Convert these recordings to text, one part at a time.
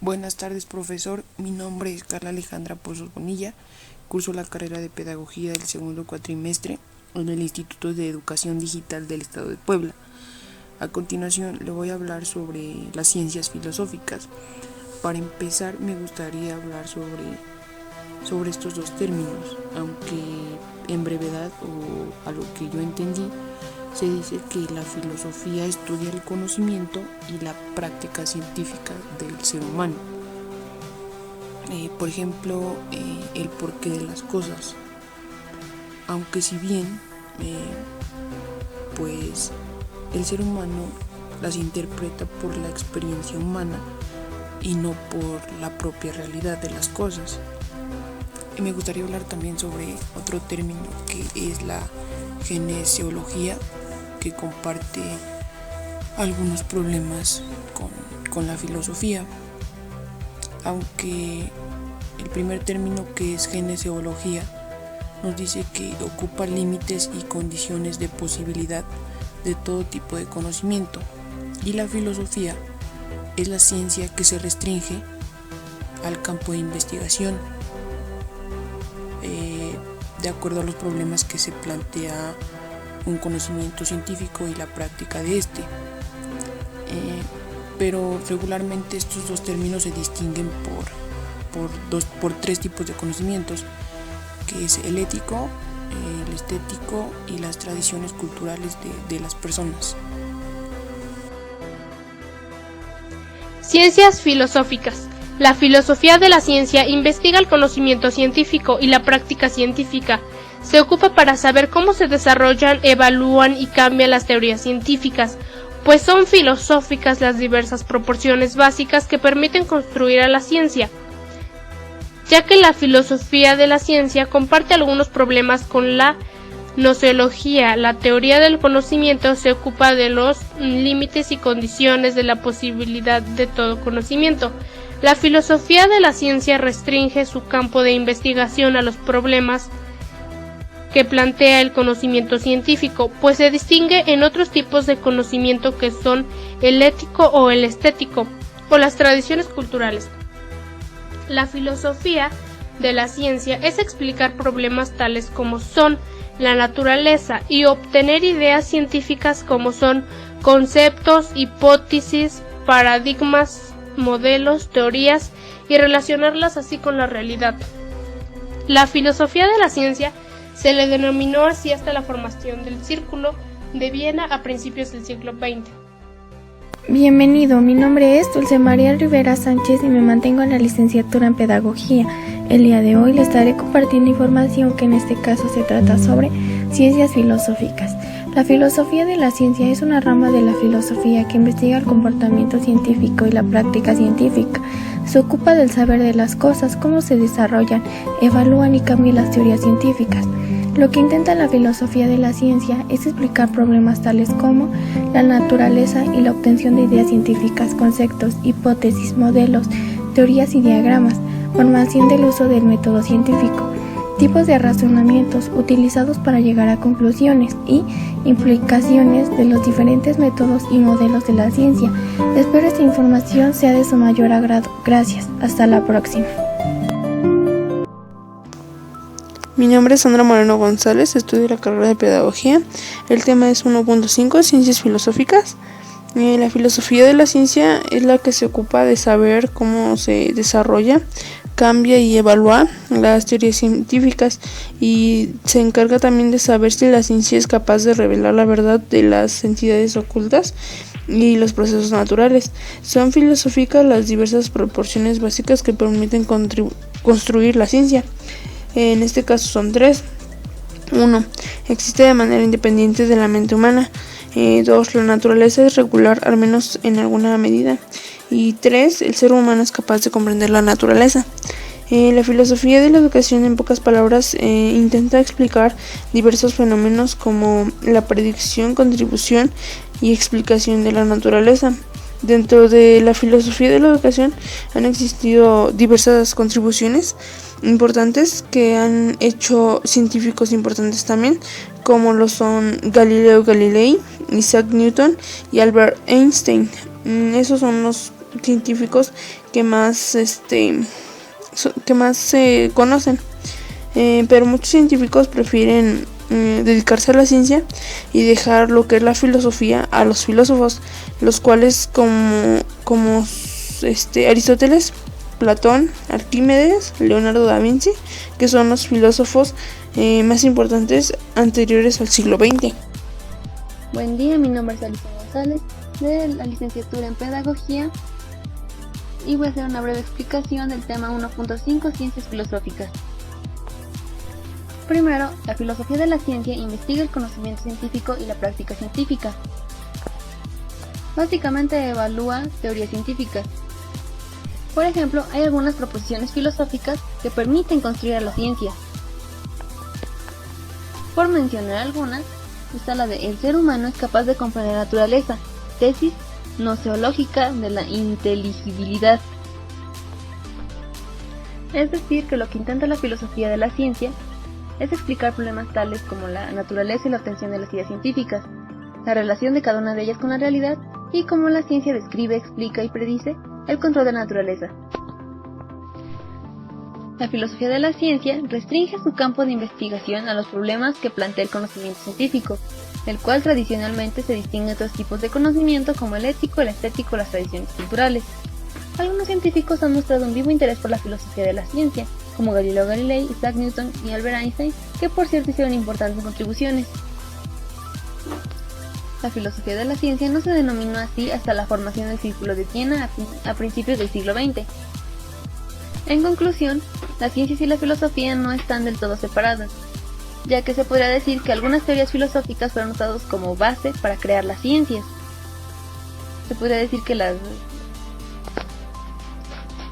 Buenas tardes, profesor. Mi nombre es Carla Alejandra Pozos Bonilla. Curso la carrera de Pedagogía del segundo cuatrimestre en el Instituto de Educación Digital del Estado de Puebla. A continuación, le voy a hablar sobre las ciencias filosóficas. Para empezar, me gustaría hablar sobre estos dos términos, aunque en brevedad o a lo que yo entendí, se dice que la filosofía estudia el conocimiento y la práctica científica del ser humano. Por ejemplo, el porqué de las cosas. Aunque si bien, pues el ser humano las interpreta por la experiencia humana y no por la propia realidad de las cosas. Me gustaría hablar también sobre otro término que es la genesiología, que comparte algunos problemas con la filosofía, aunque el primer término, que es genesiología, nos dice que ocupa límites y condiciones de posibilidad de todo tipo de conocimiento, y la filosofía es la ciencia que se restringe al campo de investigación de acuerdo a los problemas que se plantea un conocimiento científico y la práctica de este. Pero regularmente estos dos términos se distinguen por tres tipos de conocimientos, que es el ético, el estético y las tradiciones culturales de las personas. Ciencias filosóficas. La filosofía de la ciencia investiga el conocimiento científico y la práctica científica. Se ocupa para saber cómo se desarrollan, evalúan y cambian las teorías científicas, pues son filosóficas las diversas proporciones básicas que permiten construir a la ciencia, ya que la filosofía de la ciencia comparte algunos problemas con la gnoseología. La teoría del conocimiento se ocupa de los límites y condiciones de la posibilidad de todo conocimiento. La filosofía de la ciencia restringe su campo de investigación a los problemas que plantea el conocimiento científico, pues se distingue en otros tipos de conocimiento que son el ético o el estético, o las tradiciones culturales. La filosofía de la ciencia es explicar problemas tales como son la naturaleza y obtener ideas científicas como son conceptos, hipótesis, paradigmas, modelos, teorías y relacionarlas así con la realidad. La filosofía de la ciencia se le denominó así hasta la formación del Círculo de Viena a principios del siglo XX. Bienvenido, mi nombre es Dulce María Rivera Sánchez y me mantengo en la licenciatura en Pedagogía. El día de hoy les estaré compartiendo información que en este caso se trata sobre ciencias filosóficas. La filosofía de la ciencia es una rama de la filosofía que investiga el comportamiento científico y la práctica científica. Se ocupa del saber de las cosas, cómo se desarrollan, evalúan y cambian las teorías científicas. Lo que intenta la filosofía de la ciencia es explicar problemas tales como la naturaleza y la obtención de ideas científicas, conceptos, hipótesis, modelos, teorías y diagramas, formación del uso del método científico, tipos de razonamientos utilizados para llegar a conclusiones y implicaciones de los diferentes métodos y modelos de la ciencia. Espero esta información sea de su mayor agrado. Gracias. Hasta la próxima. Mi nombre es Sandra Moreno González, estudio la carrera de Pedagogía. El tema es 1.5, Ciencias Filosóficas. La filosofía de la ciencia es la que se ocupa de saber cómo se desarrolla, cambia y evalúa las teorías científicas, y se encarga también de saber si la ciencia es capaz de revelar la verdad de las entidades ocultas y los procesos naturales. Son filosóficas las diversas proporciones básicas que permiten construir la ciencia. En este caso son tres. 1. Existe de manera independiente de la mente humana. 2. La naturaleza es regular, al menos en alguna medida. Y 3. El ser humano es capaz de comprender la naturaleza. La filosofía de la educación, en pocas palabras, intenta explicar diversos fenómenos como la predicción, contribución y explicación de la naturaleza. Dentro de la filosofía de la educación han existido diversas contribuciones importantes que han hecho científicos importantes también, como lo son Galileo Galilei, Isaac Newton y Albert Einstein. Esos son los científicos que más se conocen. Pero muchos científicos prefieren dedicarse a la ciencia y dejar lo que es la filosofía a los filósofos, los cuales como Aristóteles, Platón, Arquímedes, Leonardo da Vinci, que son los filósofos más importantes anteriores al siglo XX. Buen día, mi nombre es Alicia González, de la licenciatura en Pedagogía, y voy a hacer una breve explicación del tema 1.5, Ciencias Filosóficas. Primero, la filosofía de la ciencia investiga el conocimiento científico y la práctica científica. Básicamente evalúa teorías científicas. Por ejemplo, hay algunas proposiciones filosóficas que permiten construir a la ciencia. Por mencionar algunas, está la de el ser humano es capaz de comprender la naturaleza, tesis gnoseológica de la inteligibilidad. Es decir, que lo que intenta la filosofía de la ciencia es explicar problemas tales como la naturaleza y la obtención de las ideas científicas, la relación de cada una de ellas con la realidad y cómo la ciencia describe, explica y predice el control de la naturaleza. La filosofía de la ciencia restringe su campo de investigación a los problemas que plantea el conocimiento científico, el cual tradicionalmente se distingue de otros tipos de conocimiento como el ético, el estético o las tradiciones culturales. Algunos científicos han mostrado un vivo interés por la filosofía de la ciencia, como Galileo Galilei, Isaac Newton y Albert Einstein, que por cierto hicieron importantes contribuciones. La filosofía de la ciencia no se denominó así hasta la formación del Círculo de Viena a principios del siglo XX. En conclusión, las ciencias y la filosofía no están del todo separadas, ya que se podría decir que algunas teorías filosóficas fueron usadas como base para crear las ciencias. Se podría decir que las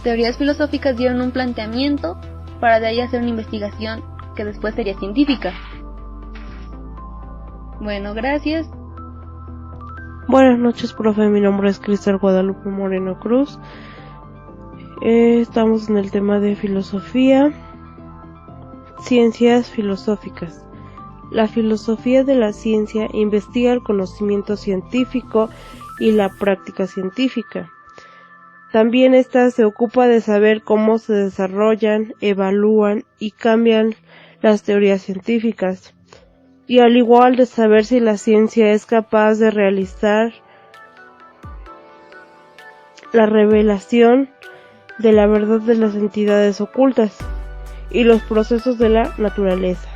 teorías filosóficas dieron un planteamiento para de ahí hacer una investigación que después sería científica. Bueno, gracias. Buenas noches, profe. Mi nombre es Cristal Guadalupe Moreno Cruz. Estamos en el tema de filosofía. Ciencias filosóficas. La filosofía de la ciencia investiga el conocimiento científico y la práctica científica. También ésta se ocupa de saber cómo se desarrollan, evalúan y cambian las teorías científicas, y al igual de saber si la ciencia es capaz de realizar la revelación de la verdad de las entidades ocultas y los procesos de la naturaleza.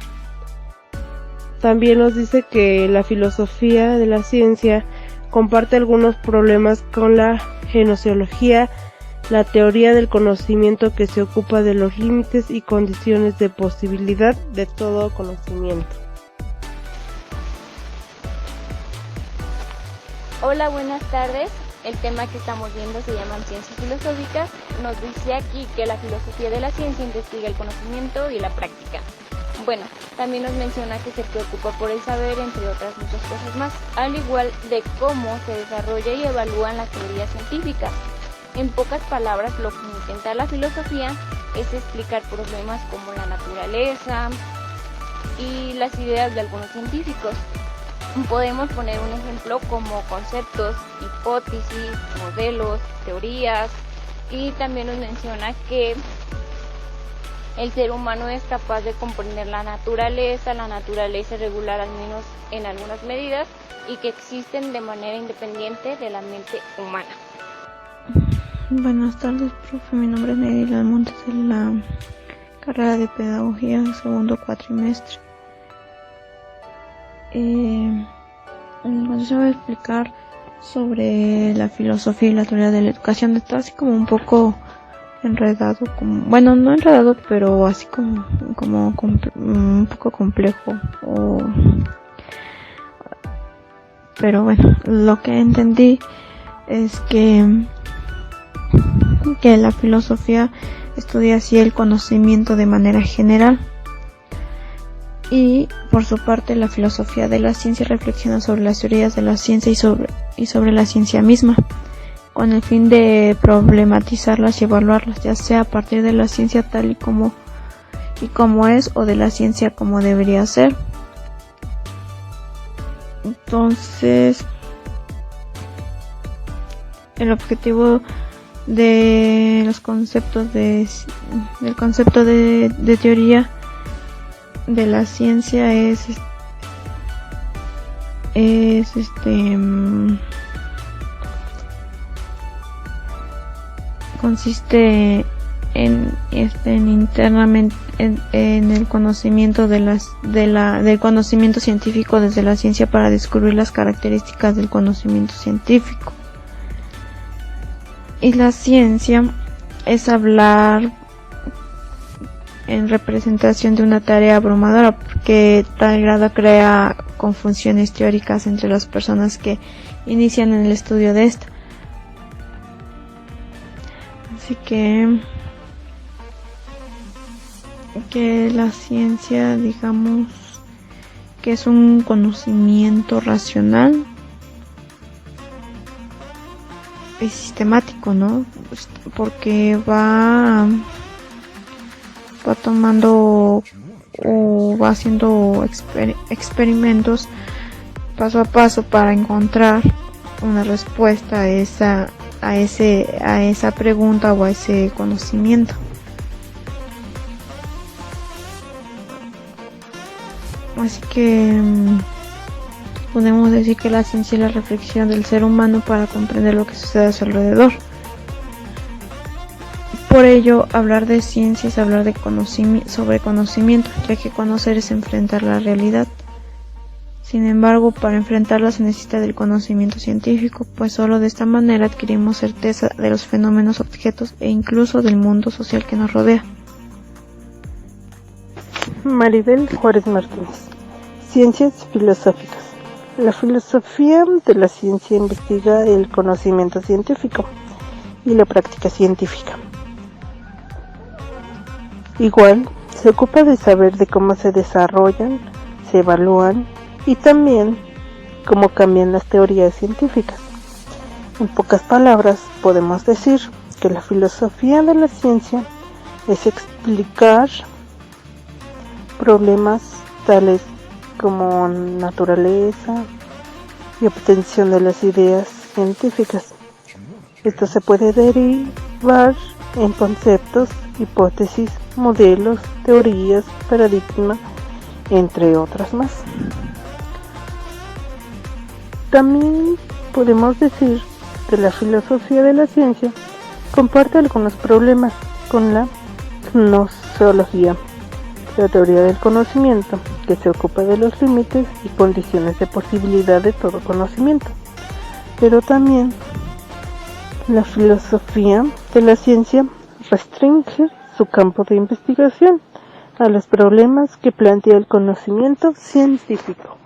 También nos dice que la filosofía de la ciencia comparte algunos problemas con la gnoseología, la teoría del conocimiento que se ocupa de los límites y condiciones de posibilidad de todo conocimiento. Hola, buenas tardes. El tema que estamos viendo se llama Ciencias Filosóficas. Nos dice aquí que la filosofía de la ciencia investiga el conocimiento y la práctica. Bueno, también nos menciona que se preocupa por el saber, entre otras muchas cosas más, al igual de cómo se desarrolla y evalúan las teorías científicas. En pocas palabras, lo que intenta la filosofía es explicar problemas como la naturaleza y las ideas de algunos científicos. Podemos poner un ejemplo como conceptos, hipótesis, modelos, teorías, y también nos menciona que el ser humano es capaz de comprender la naturaleza es regular al menos en algunas medidas y que existen de manera independiente de la mente humana. Buenas tardes, profe. Mi nombre es Neila Montes, de la carrera de Pedagogía, segundo cuatrimestre. Entonces voy a explicar sobre la filosofía y la teoría de la educación. Está así como un poco enredado, bueno, no enredado, pero así como un poco complejo. Pero bueno, lo que entendí es que la filosofía estudia así el conocimiento de manera general. Y por su parte, la filosofía de la ciencia reflexiona sobre las teorías de la ciencia y sobre la ciencia misma, con el fin de problematizarlas y evaluarlas, ya sea a partir de la ciencia tal y como es, o de la ciencia como debería ser. Entonces, el objetivo de los conceptos del concepto de teoría de la ciencia consiste en internamente en el conocimiento del conocimiento científico desde la ciencia para descubrir las características del conocimiento científico. Y la ciencia es hablar en representación de una tarea abrumadora, porque tal grado crea confusiones teóricas entre las personas que inician en el estudio de esta. Así que la ciencia, digamos, que es un conocimiento racional y sistemático, ¿no? Porque va tomando o va haciendo experimentos paso a paso para encontrar una respuesta a esa pregunta o a ese conocimiento. Así que podemos decir que la ciencia es la reflexión del ser humano para comprender lo que sucede a su alrededor. Por ello, hablar de ciencia es hablar de sobre conocimiento, ya que conocer es enfrentar la realidad. Sin embargo, para enfrentarla se necesita del conocimiento científico, pues solo de esta manera adquirimos certeza de los fenómenos, objetos e incluso del mundo social que nos rodea. Maribel Juárez Martínez. Ciencias filosóficas. La filosofía de la ciencia investiga el conocimiento científico y la práctica científica. Igual, se ocupa de saber de cómo se desarrollan, se evalúan y también cómo cambian las teorías científicas. En pocas palabras, podemos decir que la filosofía de la ciencia es explicar problemas tales como naturaleza y obtención de las ideas científicas. Esto se puede derivar en conceptos, hipótesis, modelos, teorías, paradigmas, entre otras más. También podemos decir que la filosofía de la ciencia comparte algunos problemas con la gnoseología, la teoría del conocimiento, que se ocupa de los límites y condiciones de posibilidad de todo conocimiento. Pero también la filosofía de la ciencia restringe su campo de investigación a los problemas que plantea el conocimiento científico.